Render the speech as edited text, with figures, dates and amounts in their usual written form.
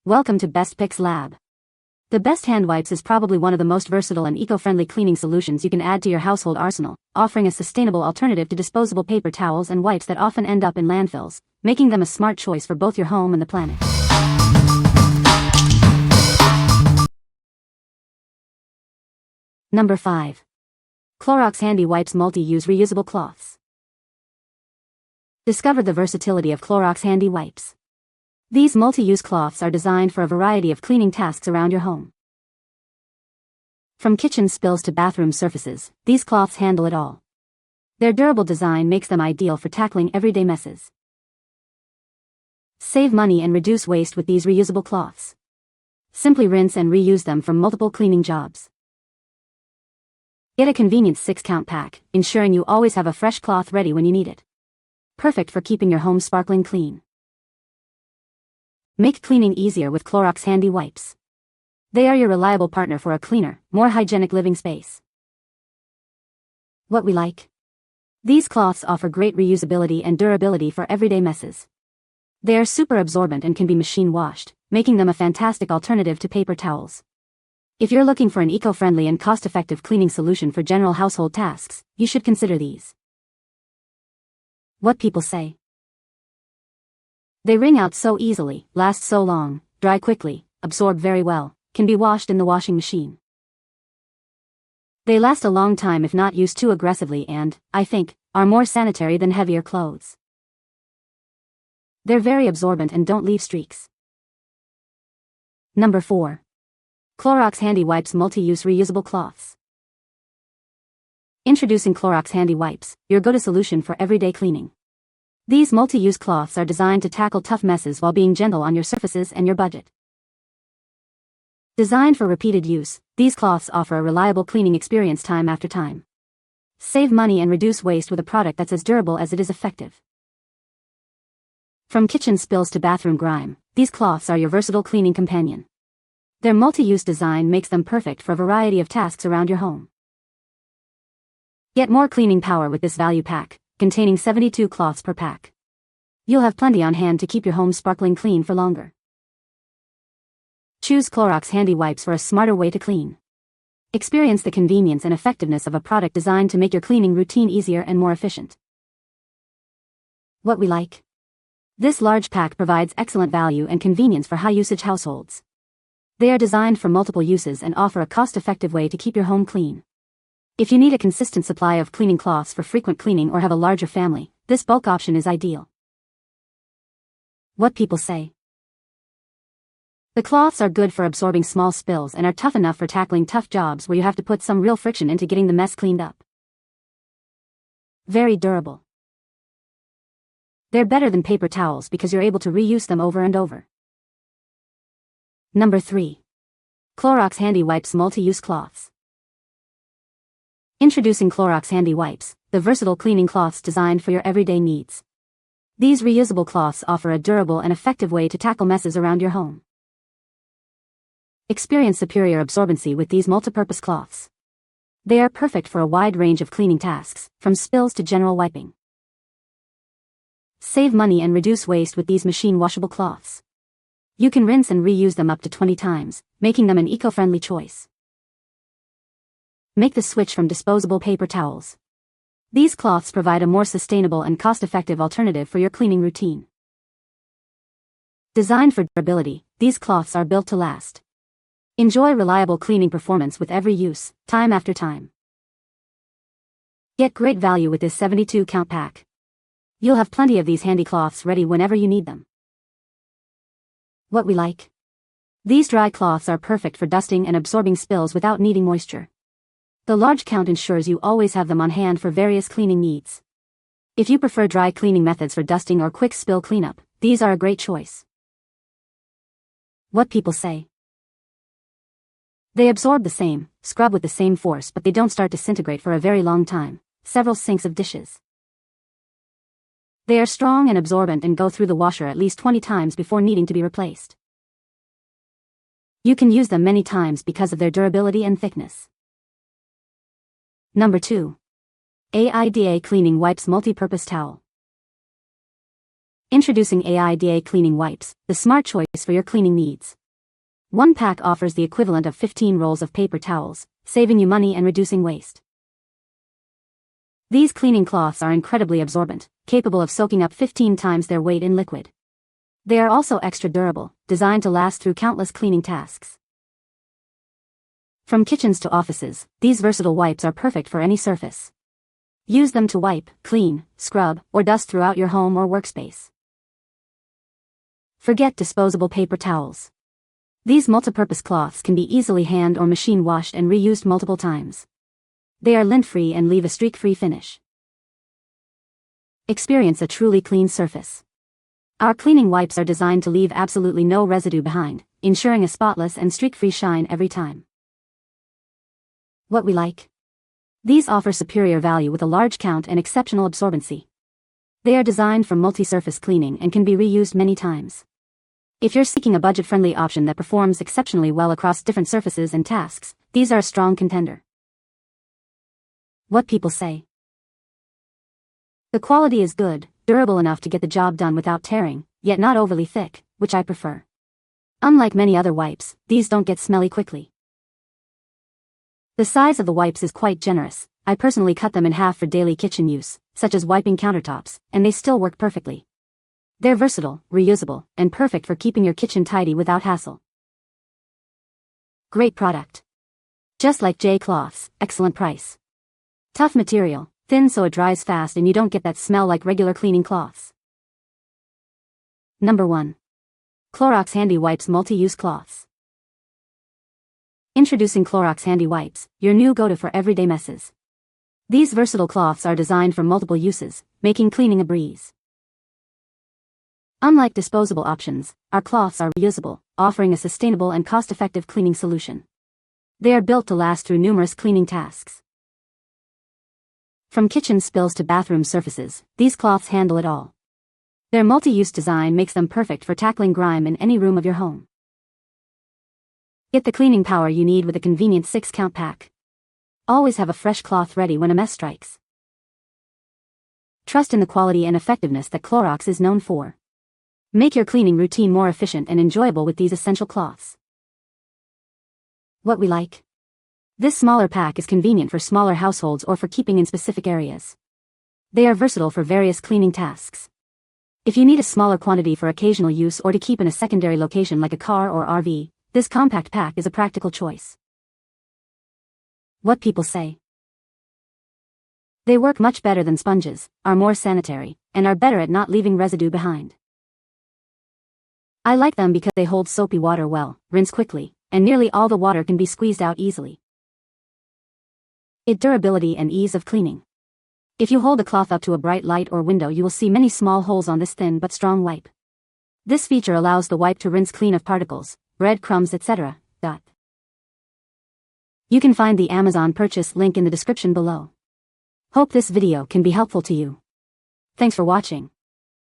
Welcome to Best Picks Lab. The Best Handwipes is probably one of the most versatile and eco-friendly cleaning solutions you can add to your household arsenal, offering a sustainable alternative to disposable paper towels and wipes that often end up in landfills, making them a smart choice for both your home and the planet. Number 5. Clorox Handwipes Multi-Use Reusable Cloths. Discover the versatility of Clorox Handwipes. These multi-use cloths are designed for a variety of cleaning tasks around your home. From kitchen spills to bathroom surfaces, these cloths handle it all. Their durable design makes them ideal for tackling everyday messes. Save money and reduce waste with these reusable cloths. Simply rinse and reuse them for multiple cleaning jobs. Get a convenient 6-count pack, ensuring you always have a fresh cloth ready when you need it. Perfect for keeping your home sparkling clean. Make cleaning easier with Clorox Handwipes. They are your reliable partner for a cleaner, more hygienic living space. What we like? These cloths offer great reusability and durability for everyday messes. They are super absorbent and can be machine washed, making them a fantastic alternative to paper towels. If you're looking for an eco-friendly and cost-effective cleaning solution for general household tasks, you should consider these. What people say. They wring out so easily, last so long, dry quickly, absorb very well, can be washed in the washing machine. They last a long time if not used too aggressively and, I think, are more sanitary than heavier clothes. They're very absorbent and don't leave streaks. Number 4. Clorox Handwipes Multi-Use Reusable Cloths. Introducing Clorox Handwipes, your go-to solution for everyday cleaning. These multi-use cloths are designed to tackle tough messes while being gentle on your surfaces and your budget. Designed for repeated use, these cloths offer a reliable cleaning experience time after time. Save money and reduce waste with a product that's as durable as it is effective. From kitchen spills to bathroom grime, these cloths are your versatile cleaning companion. Their multi-use design makes them perfect for a variety of tasks around your home. Get more cleaning power with this value pack, containing 72 cloths per pack. You'll have plenty on hand to keep your home sparkling clean for longer. Choose Clorox Handwipes for a smarter way to clean. Experience the convenience and effectiveness of a product designed to make your cleaning routine easier and more efficient. What we like? This large pack provides excellent value and convenience for high-usage households. They are designed for multiple uses and offer a cost-effective way to keep your home clean. If you need a consistent supply of cleaning cloths for frequent cleaning or have a larger family, this bulk option is ideal. What people say. The cloths are good for absorbing small spills and are tough enough for tackling tough jobs where you have to put some real friction into getting the mess cleaned up. Very durable. They're better than paper towels because you're able to reuse them over and over. Number 3. Clorox Handwipes Multi-Use Cloths. Introducing Clorox Handwipes, the versatile cleaning cloths designed for your everyday needs. These reusable cloths offer a durable and effective way to tackle messes around your home. Experience superior absorbency with these multipurpose cloths. They are perfect for a wide range of cleaning tasks, from spills to general wiping. Save money and reduce waste with these machine washable cloths. You can rinse and reuse them up to 20 times, making them an eco-friendly choice. Make the switch from disposable paper towels. These cloths provide a more sustainable and cost-effective alternative for your cleaning routine. Designed for durability, these cloths are built to last. Enjoy reliable cleaning performance with every use, time after time. Get great value with this 72-count pack. You'll have plenty of these handy cloths ready whenever you need them. What we like? These dry cloths are perfect for dusting and absorbing spills without needing moisture. The large count ensures you always have them on hand for various cleaning needs. If you prefer dry cleaning methods for dusting or quick spill cleanup, these are a great choice. What people say. They absorb the same, scrub with the same force, but they don't start to disintegrate for a very long time, several sinks of dishes. They are strong and absorbent and go through the washer at least 20 times before needing to be replaced. You can use them many times because of their durability and thickness. Number 2. AIDEA Cleaning Wipes Multi-Purpose Towel. Introducing AIDEA Cleaning Wipes, the smart choice for your cleaning needs. One pack offers the equivalent of 15 rolls of paper towels, saving you money and reducing waste. These cleaning cloths are incredibly absorbent, capable of soaking up 15 times their weight in liquid. They are also extra durable, designed to last through countless cleaning tasks. From kitchens to offices, these versatile wipes are perfect for any surface. Use them to wipe, clean, scrub, or dust throughout your home or workspace. Forget disposable paper towels. These multipurpose cloths can be easily hand or machine washed and reused multiple times. They are lint-free and leave a streak-free finish. Experience a truly clean surface. Our cleaning wipes are designed to leave absolutely no residue behind, ensuring a spotless and streak-free shine every time. What we like. These offer superior value with a large count and exceptional absorbency. They are designed for multi-surface cleaning and can be reused many times. If you're seeking a budget-friendly option that performs exceptionally well across different surfaces and tasks, these are a strong contender. What people say. The quality is good, durable enough to get the job done without tearing, yet not overly thick, which I prefer. Unlike many other wipes, these don't get smelly quickly. The size of the wipes is quite generous. I personally cut them in half for daily kitchen use, such as wiping countertops, and they still work perfectly. They're versatile, reusable, and perfect for keeping your kitchen tidy without hassle. Great product. Just like J cloths, excellent price. Tough material, thin so it dries fast and you don't get that smell like regular cleaning cloths. Number 1. Clorox Handwipes Multi-Use Cloths. Introducing Clorox Handwipes, your new go-to for everyday messes. These versatile cloths are designed for multiple uses, making cleaning a breeze. Unlike disposable options, our cloths are reusable, offering a sustainable and cost-effective cleaning solution. They are built to last through numerous cleaning tasks. From kitchen spills to bathroom surfaces, these cloths handle it all. Their multi-use design makes them perfect for tackling grime in any room of your home. Get the cleaning power you need with a convenient 6-count pack. Always have a fresh cloth ready when a mess strikes. Trust in the quality and effectiveness that Clorox is known for. Make your cleaning routine more efficient and enjoyable with these essential cloths. What we like. This smaller pack is convenient for smaller households or for keeping in specific areas. They are versatile for various cleaning tasks. If you need a smaller quantity for occasional use or to keep in a secondary location like a car or RV, this compact pack is a practical choice. What people say. They work much better than sponges, are more sanitary, and are better at not leaving residue behind. I like them because they hold soapy water well, rinse quickly, and nearly all the water can be squeezed out easily. Durability and ease of cleaning. If you hold the cloth up to a bright light or window, you will see many small holes on this thin but strong wipe. This feature allows the wipe to rinse clean of particles, breadcrumbs, etc. You can find the Amazon purchase link in the description below. Hope this video can be helpful to you. Thanks for watching.